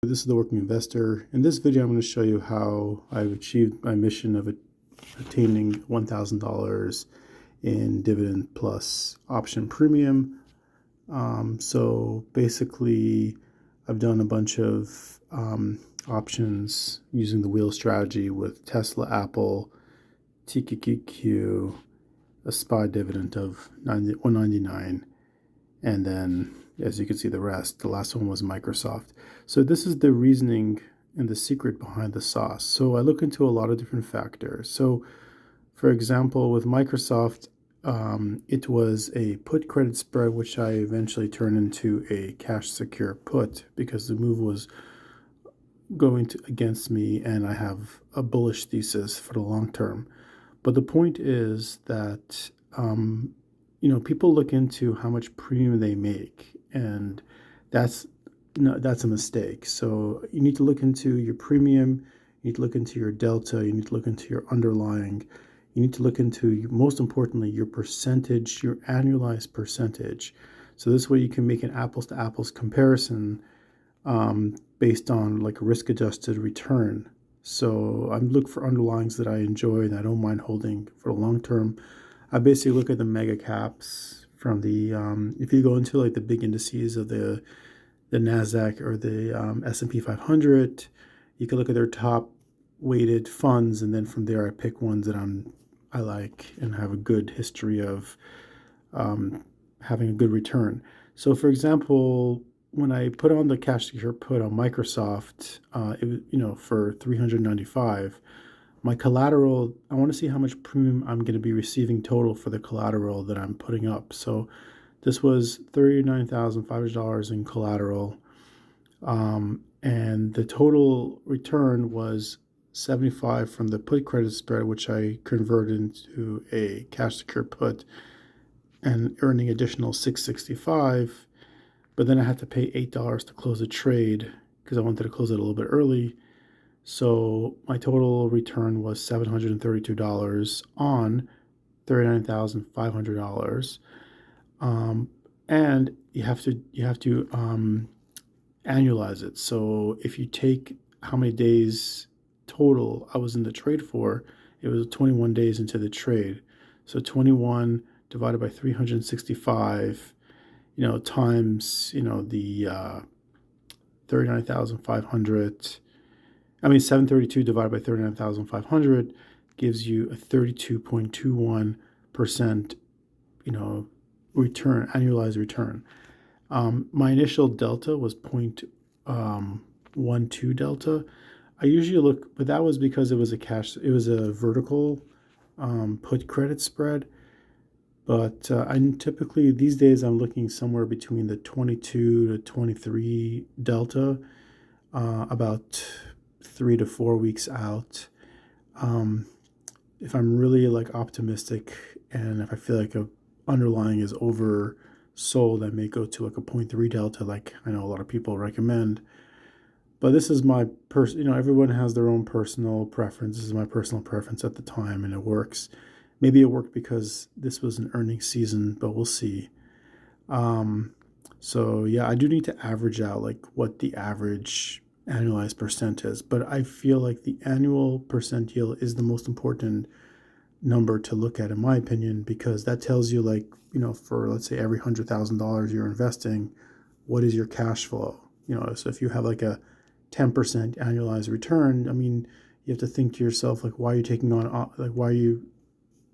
This is the Working Investor. In this video, I'm going to show you how I've achieved my mission of attaining $1,000 in dividend plus option premium. So basically, I've done a bunch of options using the wheel strategy with Tesla, Apple, TQQQ, a SPY dividend of $199, and then as you can see the rest. The last one was Microsoft. So this is the reasoning and the secret behind the sauce. So I look into a lot of different factors. So for example, with Microsoft, it was a put credit spread, which I eventually turned into a cash secure put because the move was going against me and I have a bullish thesis for the long term. But the point is that people look into how much premium they make, and that's a mistake. So you need to look into your premium, you need to look into your delta, you need to look into your underlying, you need to look into, most importantly, your percentage, your annualized percentage. So this way you can make an apples to apples comparison based on like a risk adjusted return. So I'm looking for underlyings that I enjoy and I don't mind holding for the long term. I basically look at the mega caps from the if you go into like the big indices of the NASDAQ or the S&P 500, you can look at their top weighted funds, and then from there I pick ones that I like and have a good history of having a good return. So for example, when I put on the cash secure put on Microsoft, for $395. My collateral, I want to see how much premium I'm going to be receiving total for the collateral that I'm putting up. So this was $39,500 in collateral. And the total return was 75 from the put credit spread, which I converted into a cash secure put and earning additional 665. But then I had to pay $8 to close the trade because I wanted to close it a little bit early. So my total return was $732 on $39,500, and you have to annualize it. So if you take how many days total I was in the trade for, it was 21 days into the trade. So 21 divided by 365, times the 39,500. 732 divided by 39,500 gives you a 32.21%, return, annualized return. My initial delta was 0.12 delta. I usually look, but that was because it was a vertical put credit spread. But I'm typically, these days, I'm looking somewhere between the 22 to 23 delta, about 3 to 4 weeks out. If I'm really like optimistic and if I feel like a underlying is oversold, I may go to like a 0.3 delta, like I know a lot of people recommend. But this is my everyone has their own personal preference. This is my personal preference at the time, and it works. Maybe it worked because this was an earnings season, but we'll see. So yeah, I do need to average out like what the average annualized percent is, but I feel like the annual percent yield is the most important number to look at, in my opinion, because that tells you, like, for let's say every $100,000 you're investing, what is your cash flow? So if you have like a 10% annualized return, you have to think to yourself, like, why are you taking on, like, why are you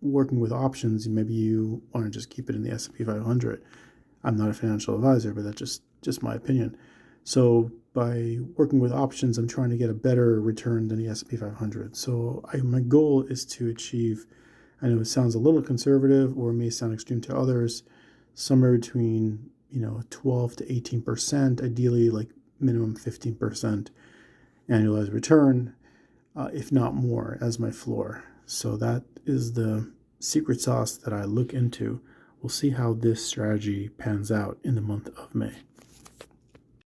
working with options? Maybe you want to just keep it in the S&P 500. I'm not a financial advisor, but that's just my opinion. So by working with options, I'm trying to get a better return than the S&P 500. So my goal is to achieve, I know it sounds a little conservative or it may sound extreme to others, somewhere between 12 to 18%, ideally like minimum 15% annualized return, if not more, as my floor. So that is the secret sauce that I look into. We'll see how this strategy pans out in the month of May.